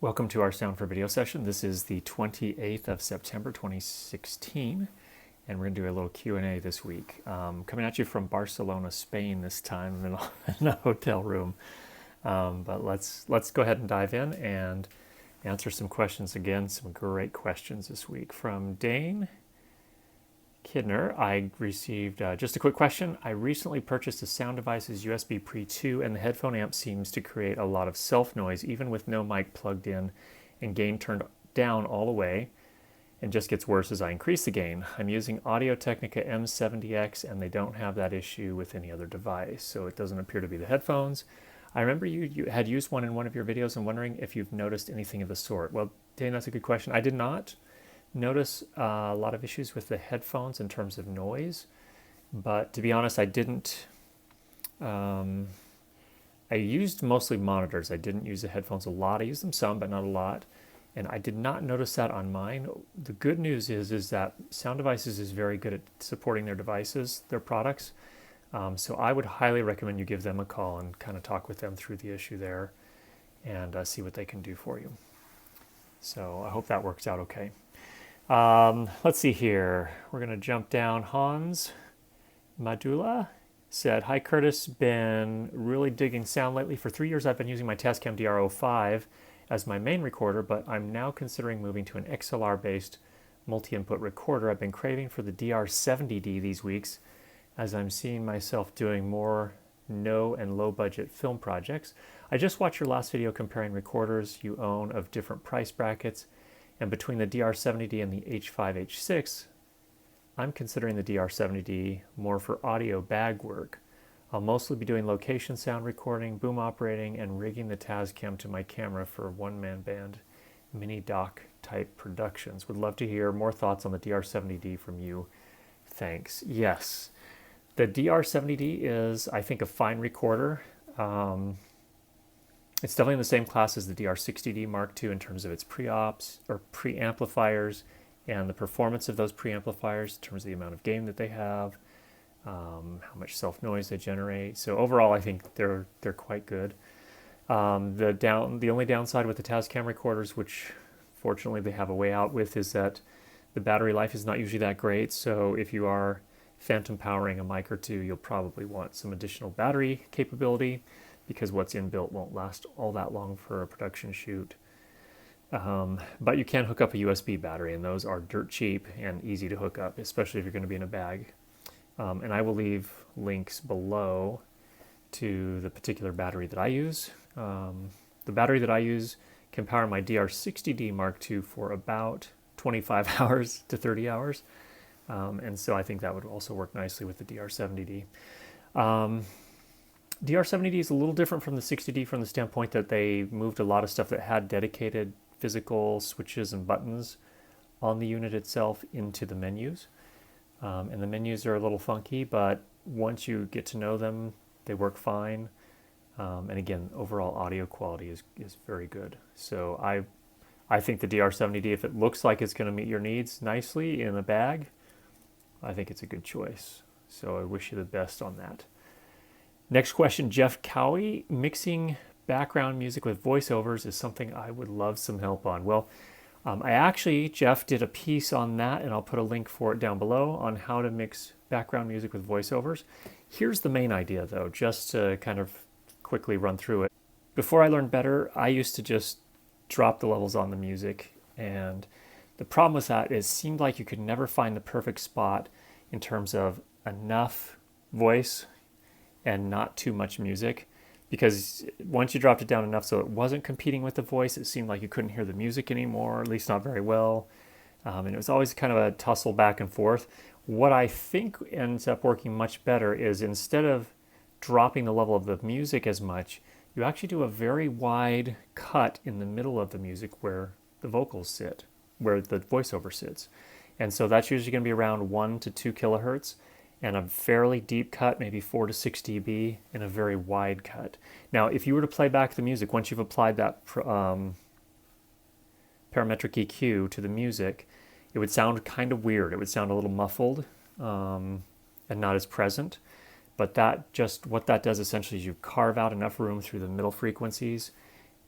Welcome to our Sound for Video session. This is the 28th of September 2016, and we're going to do a little Q&A this week. Coming at you from Barcelona, Spain this time in a hotel room. But let's go ahead and dive in and answer some questions again. Some great questions this week. From Dane Kidner, I received just a quick question. I recently purchased a Sound Devices USB Pre2, and the headphone amp seems to create a lot of self-noise, even with no mic plugged in and gain turned down all the way, and just gets worse as I increase the gain. I'm using Audio-Technica M70X, and they don't have that issue with any other device, so it doesn't appear to be the headphones. I remember you had used one in one of your videos and wondering if you've noticed anything of the sort. Well, Dane, that's a good question. I did not notice a lot of issues with the headphones in terms of noise, but to be honest, I didn't. I used mostly monitors. I didn't use the headphones a lot. I used them some, but not a lot, and I did not notice that on mine. The good news is that Sound Devices is very good at supporting their devices, their products. So I would highly recommend you give them a call and kind of talk with them through the issue there and see what they can do for you. So I hope that works out okay. Let's see here. We're going to jump down. Hans Madula said, "Hi Curtis, been really digging sound lately. For 3 years I've been using my Tascam DR-05 as my main recorder, but I'm now considering moving to an XLR-based multi-input recorder. I've been craving for the DR-70D these weeks as I'm seeing myself doing more no and low budget film projects. I just watched your last video comparing recorders you own of different price brackets, and between the DR-70D and the H5, H6, I'm considering the DR-70D more for audio bag work. I'll mostly be doing location sound recording, boom operating, and rigging the Tascam to my camera for one-man band mini doc type productions. Would love to hear more thoughts on the DR-70D from you. Thanks." Yes, the DR-70D is, I think, a fine recorder. It's definitely in the same class as the DR-60D Mark II in terms of its preamplifiers and the performance of those preamplifiers in terms of the amount of gain that they have, how much self-noise they generate. So overall, I think they're quite good. The only downside with the Tascam recorders, which fortunately they have a way out with, is that the battery life is not usually that great. So if you are phantom powering a mic or two, you'll probably want some additional battery capability, because what's inbuilt won't last all that long for a production shoot. But you can hook up a USB battery, and those are dirt cheap and easy to hook up, especially if you're going to be in a bag. And I will leave links below to the particular battery that I use. The battery that I use can power my DR-60D Mark II for about 25 hours to 30 hours. And so I think that would also work nicely with the DR-70D. DR-70D is a little different from the 60D from the standpoint that they moved a lot of stuff that had dedicated physical switches and buttons on the unit itself into the menus. And the menus are a little funky, but once you get to know them, they work fine. And again, overall audio quality is very good. So I think the DR-70D, if it looks like it's going to meet your needs nicely in a bag, I think it's a good choice. So I wish you the best on that. Next question, Jeff Cowie. Mixing background music with voiceovers is something I would love some help on. Well, I actually, Jeff, did a piece on that, and I'll put a link for it down below on how to mix background music with voiceovers. Here's the main idea, though, just to kind of quickly run through it. Before I learned better, I used to just drop the levels on the music, and the problem with that is it seemed like you could never find the perfect spot in terms of enough voice and not too much music, because once you dropped it down enough so it wasn't competing with the voice, it seemed like you couldn't hear the music anymore, at least not very well. And it was always kind of a tussle back and forth. What I think ends up working much better is, instead of dropping the level of the music as much, you actually do a very wide cut in the middle of the music where the vocals sit, where the voiceover sits. And so that's usually going to be around 1 to 2 kilohertz. And a fairly deep cut, maybe 4 to 6 dB, and a very wide cut. Now, if you were to play back the music, once you've applied that parametric EQ to the music, it would sound kind of weird. It would sound a little muffled and not as present. But what that does essentially is you carve out enough room through the middle frequencies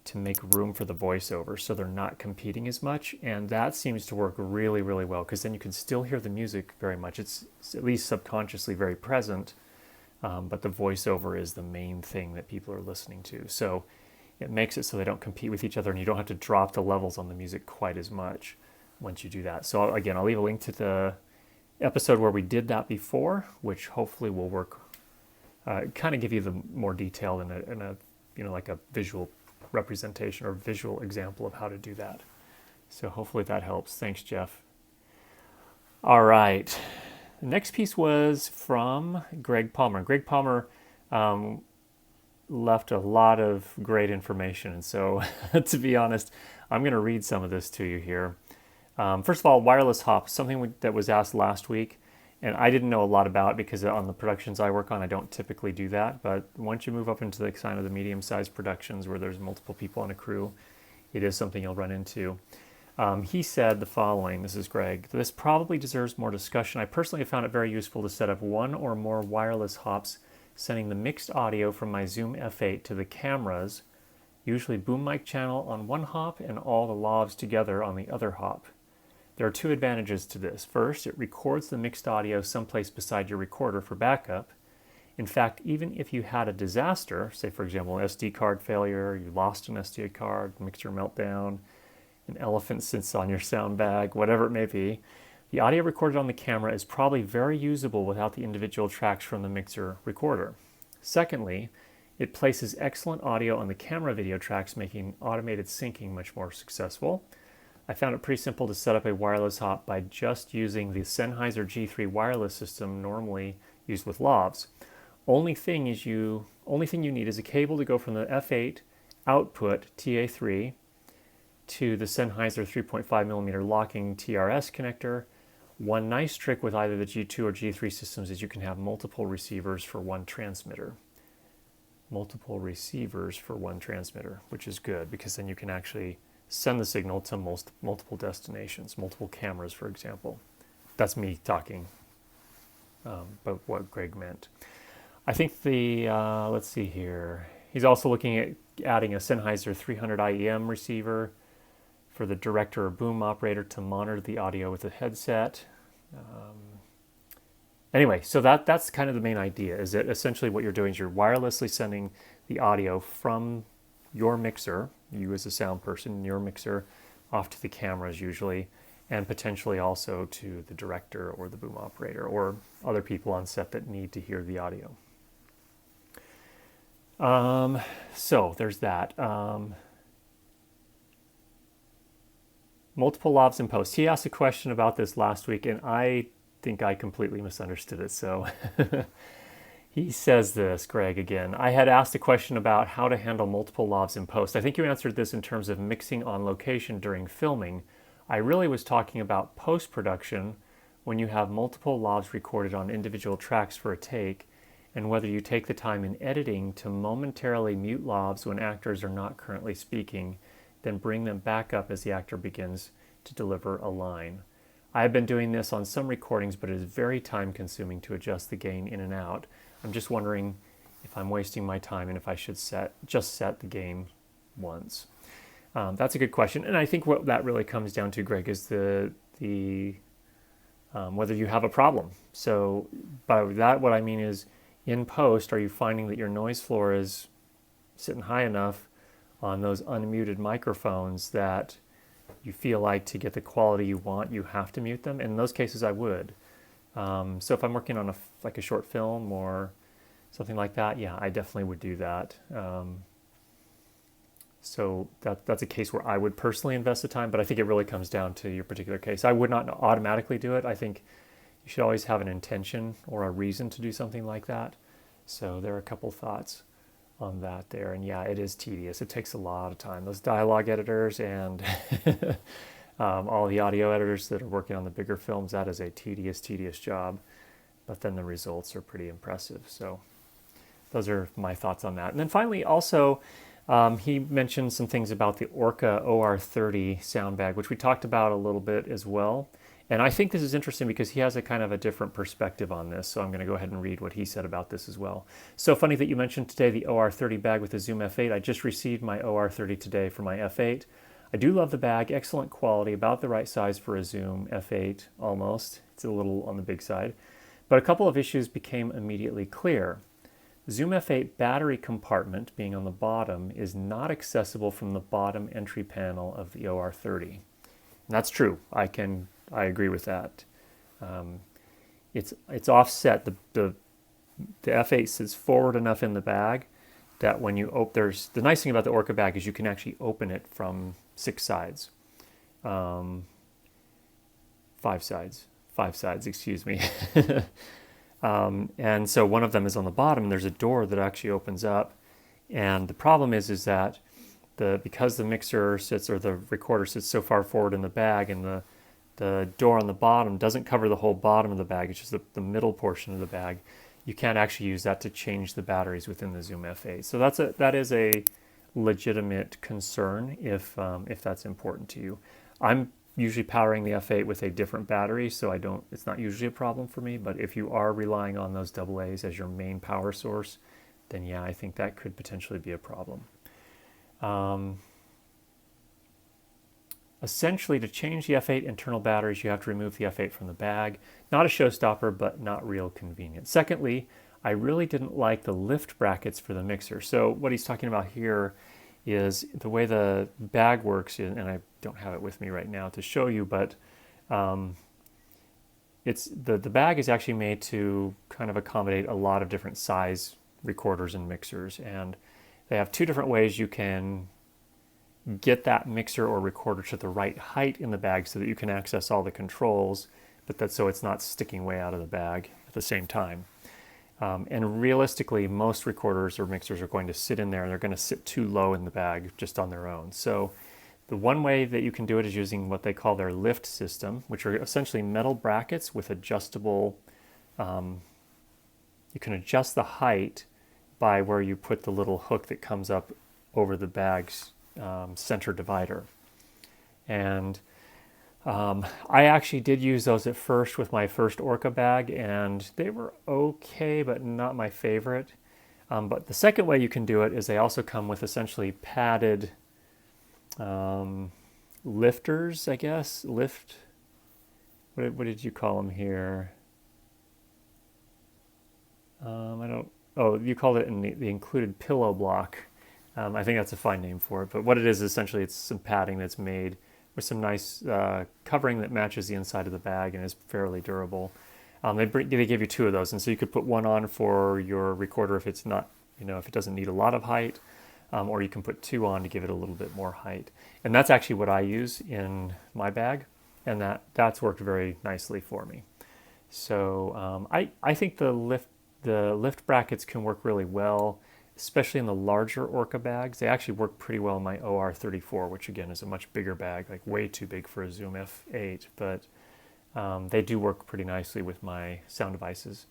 to make room for the voiceover so they're not competing as much. And that seems to work really, really well, because then you can still hear the music very much. It's at least subconsciously very present, but the voiceover is the main thing that people are listening to. So it makes it so they don't compete with each other, and you don't have to drop the levels on the music quite as much once you do that. So again, I'll leave a link to the episode where we did that before, which hopefully will work, kind of give you the more detail in a like a visual representation or visual example of how to do that. So hopefully that helps. Thanks, Jeff. All right. The next piece was from Greg Palmer. Greg Palmer left a lot of great information. And so, to be honest, I'm going to read some of this to you here. First of all, wireless hop, something that was asked last week, and I didn't know a lot about, because on the productions I work on, I don't typically do that. But once you move up into the kind of the medium-sized productions where there's multiple people on a crew, it is something you'll run into. He said the following, this is Greg: "This probably deserves more discussion. I personally have found it very useful to set up one or more wireless hops, sending the mixed audio from my Zoom F8 to the cameras, usually boom mic channel on one hop and all the lavs together on the other hop. There are two advantages to this. First, it records the mixed audio someplace beside your recorder for backup. In fact, even if you had a disaster, say for example an SD card failure, you lost an SD card, mixer meltdown, an elephant sits on your sound bag, whatever it may be, the audio recorded on the camera is probably very usable without the individual tracks from the mixer recorder. Secondly, it places excellent audio on the camera video tracks, making automated syncing much more successful. I found it pretty simple to set up a wireless hop by just using the Sennheiser G3 wireless system normally used with lavs. Only thing you need is a cable to go from the F8 output TA3 to the Sennheiser 3.5mm locking TRS connector. One nice trick with either the G2 or G3 systems is you can have multiple receivers for one transmitter. Multiple receivers for one transmitter, which is good, because then you can actually send the signal to multiple destinations, multiple cameras, for example. That's me talking, but what Greg meant. I think let's see here. He's also looking at adding a Sennheiser 300 IEM receiver for the director or boom operator to monitor the audio with a headset. Anyway, so that's kind of the main idea, is that essentially what you're doing is you're wirelessly sending the audio from your mixer, you as a sound person, your mixer, off to the cameras usually, and potentially also to the director or the boom operator or other people on set that need to hear the audio. So there's that. Multiple lavs in post. He asked a question about this last week, and I think I completely misunderstood it. So he says this, Greg, again: "I had asked a question about how to handle multiple lavs in post. I think you answered this in terms of mixing on location during filming. I really was talking about post-production, when you have multiple lavs recorded on individual tracks for a take, and whether you take the time in editing to momentarily mute lavs when actors are not currently speaking, then bring them back up as the actor begins to deliver a line. I have been doing this on some recordings, but it is very time consuming to adjust the gain in and out. I'm just wondering if I'm wasting my time and if I should just set the gain once." That's a good question. And I think what that really comes down to, Greg, is the whether you have a problem. So by that, what I mean is, in post, are you finding that your noise floor is sitting high enough on those unmuted microphones that you feel like to get the quality you want, you have to mute them? In those cases, I would. So if I'm working on a short film or something like that, yeah, I definitely would do that. So that's a case where I would personally invest the time, but I think it really comes down to your particular case. I would not automatically do it. I think you should always have an intention or a reason to do something like that. So there are a couple thoughts on that there. And yeah, it is tedious. It takes a lot of time. Those dialogue editors and all the audio editors that are working on the bigger films, that is a tedious job. But then the results are pretty impressive. So those are my thoughts on that. And then finally, also, he mentioned some things about the Orca OR-30 sound bag, which we talked about a little bit as well. And I think this is interesting because he has a kind of a different perspective on this. So I'm going to go ahead and read what he said about this as well. So funny that you mentioned today the OR-30 bag with the Zoom F8. I just received my OR-30 today for my F8. I do love the bag, excellent quality, about the right size for a Zoom F8 almost. It's a little on the big side. But a couple of issues became immediately clear. Zoom F8 battery compartment, being on the bottom, is not accessible from the bottom entry panel of the OR-30. And that's true. I agree with that. It's offset. The F8 sits forward enough in the bag that when you open, the nice thing about the Orca bag is you can actually open it from 6 sides. 5 sides, excuse me. And so one of them is on the bottom, and there's a door that actually opens up. And the problem is that because the mixer sits, or the recorder sits so far forward in the bag, and the door on the bottom doesn't cover the whole bottom of the bag, it's just the middle portion of the bag, you can't actually use that to change the batteries within the Zoom F8. So that is a legitimate concern if that's important to you. I'm usually powering the F8 with a different battery, so it's not usually a problem for me, but if you are relying on those AA's as your main power source, then yeah, I think that could potentially be a problem. Essentially, to change the F8 internal batteries, you have to remove the F8 from the bag. Not a showstopper, but not real convenient. Secondly, I really didn't like the lift brackets for the mixer. So what he's talking about here is the way the bag works, and I don't have it with me right now to show you, but it's the bag is actually made to kind of accommodate a lot of different size recorders and mixers, and they have 2 different ways you can get that mixer or recorder to the right height in the bag so that you can access all the controls, but that's so it's not sticking way out of the bag at the same time. And realistically, most recorders or mixers are going to sit in there, and they're going to sit too low in the bag just on their own. So the one way that you can do it is using what they call their lift system, which are essentially metal brackets with adjustable, you can adjust the height by where you put the little hook that comes up over the bag's center divider. And I actually did use those at first with my first Orca bag, and they were okay, but not my favorite. But the second way you can do it is they also come with essentially padded lifters, I guess. What did you call them here? You called it the included pillow block. I think that's a fine name for it. But what it is essentially, it's some padding that's made with some nice covering that matches the inside of the bag and is fairly durable. They give you 2 of those, and so you could put one on for your recorder if it's not, if it doesn't need a lot of height, or you can put 2 on to give it a little bit more height. And that's actually what I use in my bag, and that's worked very nicely for me. So I think the lift brackets can work really well, especially in the larger Orca bags. They actually work pretty well in my OR-34, which again is a much bigger bag, like way too big for a Zoom F8, but they do work pretty nicely with my sound devices.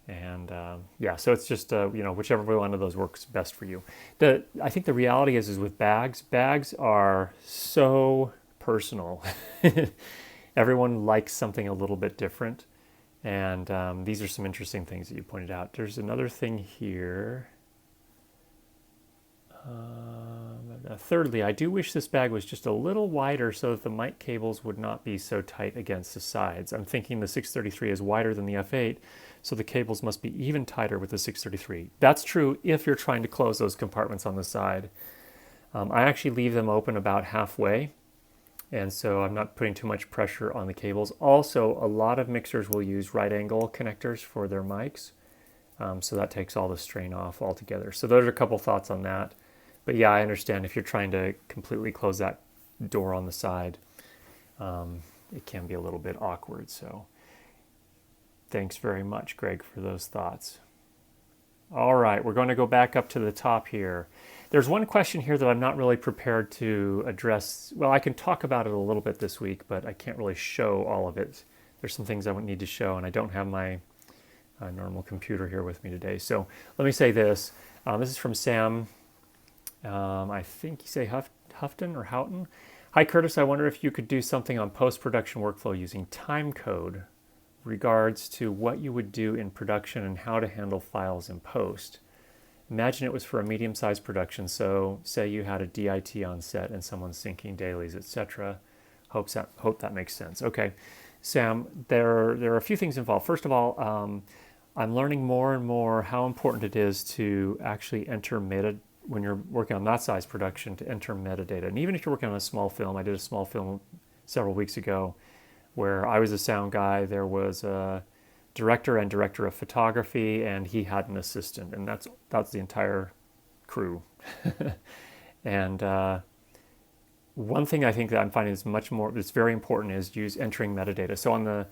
And yeah, so it's just, whichever one of those works best for you. I think the reality is with bags are so personal. Everyone likes something a little bit different. And these are some interesting things that you pointed out. There's another thing here. Thirdly, I do wish this bag was just a little wider so that the mic cables would not be so tight against the sides. I'm thinking the 633 is wider than the F8, so the cables must be even tighter with the 633. That's true if you're trying to close those compartments on the side. I actually leave them open about halfway, and so I'm not putting too much pressure on the cables. Also, a lot of mixers will use right angle connectors for their mics, so that takes all the strain off altogether. So those are a couple thoughts on that. But yeah, I understand if you're trying to completely close that door on the side, it can be a little bit awkward. So thanks very much, Greg, for those thoughts. All right, we're going to go back up to the top here. There's one question here that I'm not really prepared to address. Well, I can talk about it a little bit this week, but I can't really show all of it. There's some things I would need to show, and I don't have my normal computer here with me today. So let me say this. This is from Sam. I think you say Houghton or Houghton. Hi Curtis, I wonder if you could do something on post-production workflow using Timecode regards to what you would do in production and how to handle files in post. Imagine it was for a medium-sized production, so say you had a DIT on set and someone's syncing dailies, etc. Hope that makes sense. Okay, Sam, there are a few things involved. First of all, I'm learning more and more how important it is to actually enter when you're working on that size production, to enter metadata. And even if you're working on a small film, I did a small film several weeks ago where I was a sound guy, there was a director and director of photography, and he had an assistant, and that's the entire crew. And one thing I think that I'm finding is that's very important is entering metadata. So on the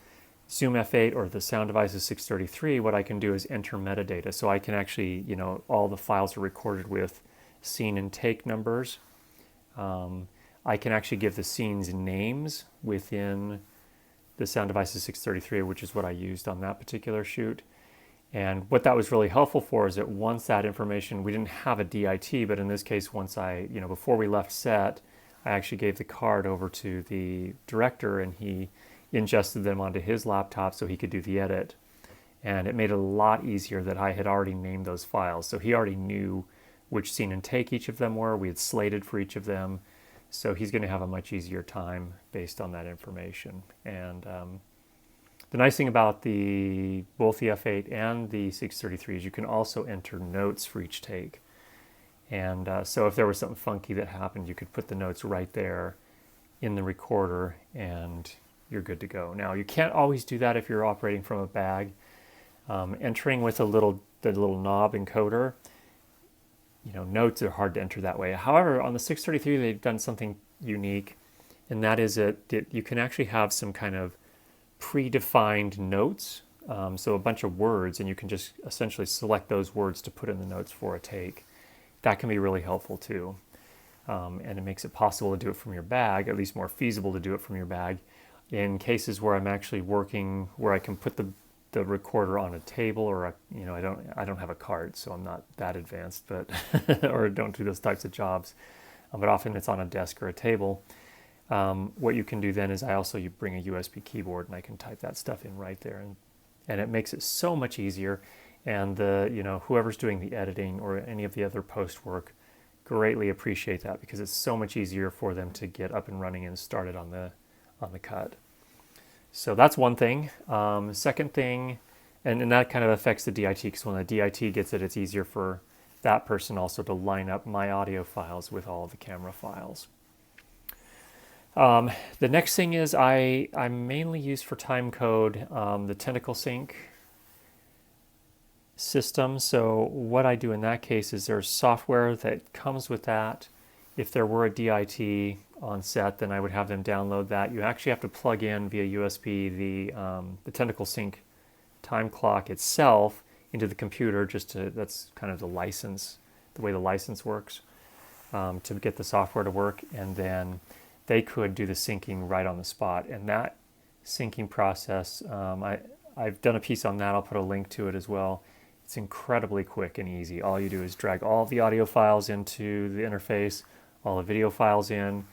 Zoom F8 or the Sound Devices 633, what I can do is enter metadata. So I can actually, all the files are recorded with scene and take numbers. I can actually give the scenes names within the Sound Devices 633, which is what I used on that particular shoot. And what that was really helpful for is that once that information, we didn't have a DIT, but in this case, once before we left set, I actually gave the card over to the director and he ingested them onto his laptop so he could do the edit. And it made it a lot easier that I had already named those files. So he already knew which scene and take each of them were. We had slated for each of them. So he's going to have a much easier time based on that information. And the nice thing about both the F8 and the 633 is you can also enter notes for each take. And so if there was something funky that happened, you could put the notes right there in the recorder and you're good to go. Now, you can't always do that if you're operating from a bag. Entering with the little knob encoder, notes are hard to enter that way. However, on the 633, they've done something unique, and that is that you can actually have some kind of predefined notes, so a bunch of words, and you can just essentially select those words to put in the notes for a take. That can be really helpful too, and it makes it possible to do it from your bag, at least more feasible to do it from your bag, in cases where I'm actually working, where I can put the recorder on a table, or I don't have a cart, so I'm not that advanced, but or don't do those types of jobs. But often it's on a desk or a table. What you can do then is you bring a USB keyboard and I can type that stuff in right there, and it makes it so much easier. And whoever's doing the editing or any of the other post work greatly appreciate that, because it's so much easier for them to get up and running and started on the cut. So that's one thing. Second thing, and that kind of affects the DIT, because when the DIT gets it, it's easier for that person also to line up my audio files with all of the camera files. The next thing is I mainly use for Timecode the Tentacle Sync system. So what I do in that case is there's software that comes with that. If there were a DIT on set, then I would have them download that. You actually have to plug in via USB the Tentacle Sync time clock itself into the computer, that's kind of the way the license works, to get the software to work, and then they could do the syncing right on the spot. And that syncing process, I've done a piece on that. I'll put a link to it as well. It's incredibly quick and easy. All you do is drag all of the audio files into the interface, all the video files in,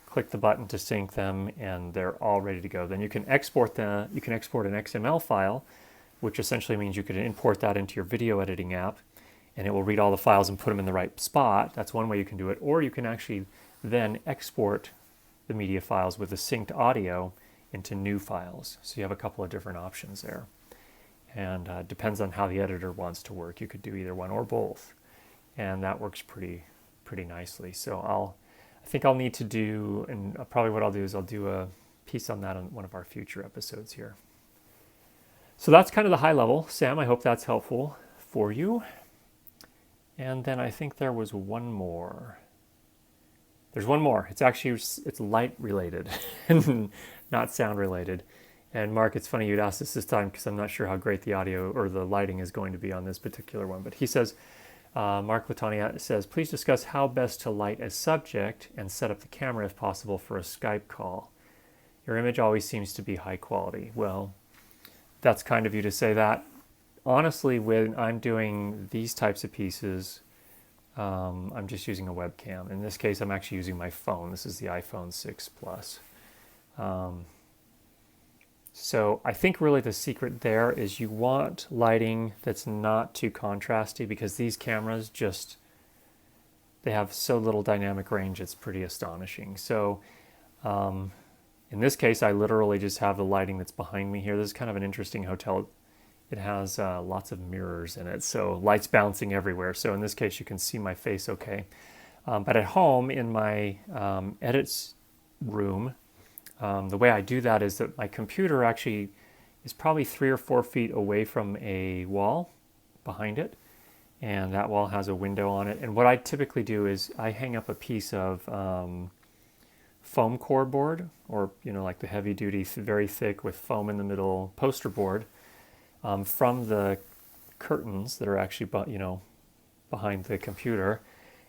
click the button to sync them, and they're all ready to go. Then you can export an XML file, which essentially means you could import that into your video editing app, and it will read all the files and put them in the right spot. That's one way you can do it. Or you can actually then export the media files with the synced audio into new files. So you have a couple of different options there. And depends on how the editor wants to work. You could do either one or both. And that works pretty nicely. So I think I'll need to do, and probably what I'll do is I'll do a piece on that on one of our future episodes here. So that's kind of the high level. Sam, I hope that's helpful for you. And then I think there was one more. There's one more. It's light related, not sound related. And Mark, it's funny you'd ask this time, because I'm not sure how great the audio or the lighting is going to be on this particular one. But he says, Mark Latania says, please discuss how best to light a subject and set up the camera if possible for a Skype call. Your image always seems to be high quality. Well, that's kind of you to say that. Honestly, when I'm doing these types of pieces, I'm just using a webcam. In this case, I'm actually using my phone. This is the iPhone 6 Plus. So I think really the secret there is you want lighting that's not too contrasty, because these cameras just, they have so little dynamic range, it's pretty astonishing. So in this case, I literally just have the lighting that's behind me here. This is kind of an interesting hotel. It has lots of mirrors in it, so light's bouncing everywhere. So in this case, you can see my face okay. But at home in my edits room, the way I do that is that my computer actually is probably 3 or 4 feet away from a wall behind it, and that wall has a window on it. And what I typically do is I hang up a piece of foam core board, or like the heavy duty, very thick with foam in the middle poster board, from the curtains that are actually behind the computer,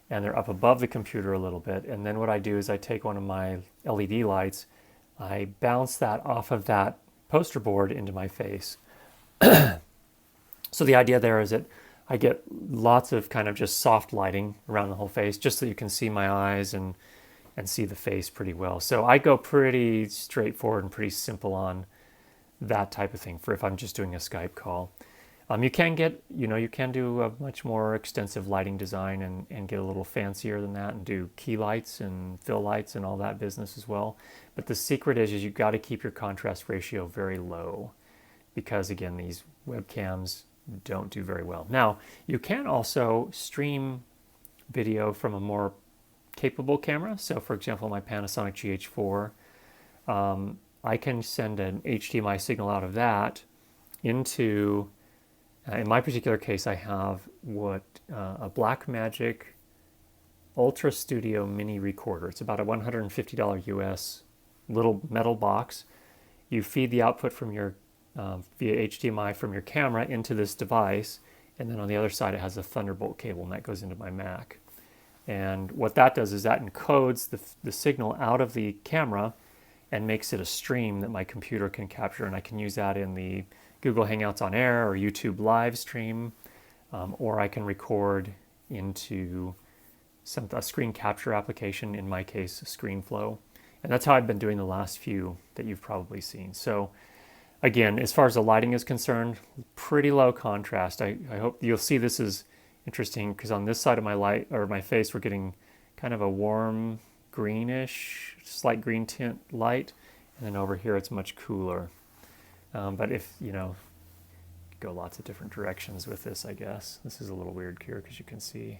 and they're up above the computer a little bit. And then what I do is I take one of my LED lights, I bounce that off of that poster board into my face. So the idea there is that I get lots of kind of just soft lighting around the whole face, just so you can see my eyes and see the face pretty well. So I go pretty straightforward and pretty simple on that type of thing for if I'm just doing a Skype call. You can get, you can do a much more extensive lighting design and get a little fancier than that and do key lights and fill lights and all that business as well. But the secret is you've got to keep your contrast ratio very low, because again, these webcams don't do very well. Now, you can also stream video from a more capable camera. So for example, my Panasonic GH4, I can send an HDMI signal out of that into, in my particular case, I have a Blackmagic Ultra Studio mini recorder. It's about a $150 US little metal box. You feed the output from your via HDMI from your camera into this device, and then on the other side it has a Thunderbolt cable, and that goes into my Mac. And what that does is that encodes the signal out of the camera and makes it a stream that my computer can capture, and I can use that in the Google Hangouts on Air or YouTube live stream, or I can record into a screen capture application, in my case, ScreenFlow. And that's how I've been doing the last few that you've probably seen. So again, as far as the lighting is concerned, pretty low contrast. I hope you'll see this is interesting, because on this side of my face, we're getting kind of a warm greenish, slight green tint light, and then over here it's much cooler. But if go lots of different directions with this, I guess. This is a little weird here because you can see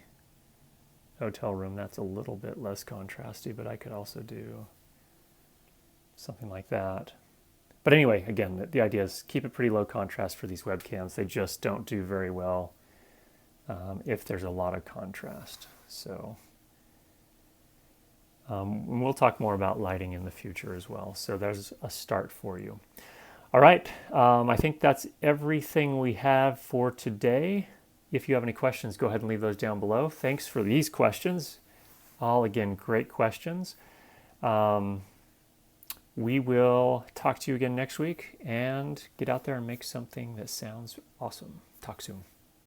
hotel room, that's a little bit less contrasty, but I could also do something like that. But anyway, again, the idea is keep it pretty low contrast for these webcams. They just don't do very well if there's a lot of contrast. So we'll talk more about lighting in the future as well. So there's a start for you. All right, I think that's everything we have for today. If you have any questions, go ahead and leave those down below. Thanks for these questions. All, again, great questions. We will talk to you again next week, and get out there and make something that sounds awesome. Talk soon.